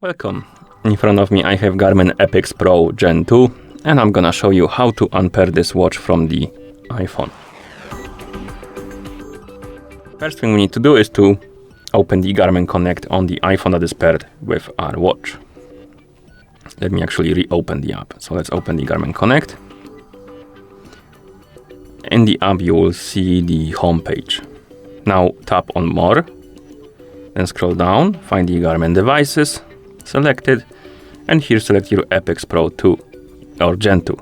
Welcome. In front of me I have GARMIN Epix Pro Gen 2 and I'm gonna show you how to unpair this watch from the iPhone. First thing we need to do is to open the Garmin Connect on the iPhone that is paired with our watch. Let me actually reopen the app. So let's open the Garmin Connect. In the app you will see the home page. Now tap on More, then scroll down, find the Garmin devices, select it, and here select your Epix Pro 2 or Gen 2.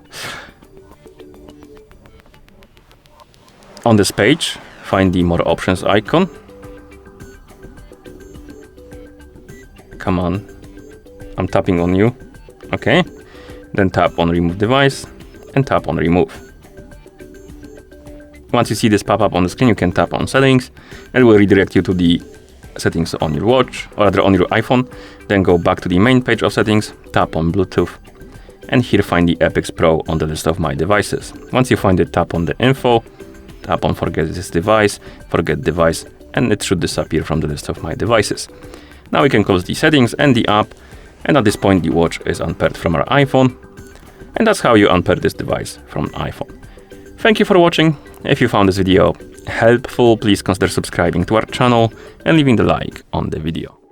On this page, find the More Options icon. Come on, I'm tapping on you. Okay, then tap on Remove Device and tap on Remove. Once you see this pop up on the screen, you can tap on Settings and it will redirect you to the settings on your watch, or rather on your iPhone. Then go back to the main page of settings, tap on Bluetooth, and here find the Epix Pro on the list of my devices. Once you find it, tap on the info, tap on forget this device, forget device, and it should disappear from the list of my devices. Now we can close the settings and the app, and at this point the watch is unpaired from our iPhone, and that's how you unpair this device from iPhone. Thank you for watching. If you found this video helpful, please consider subscribing to our channel and leaving the like on the video.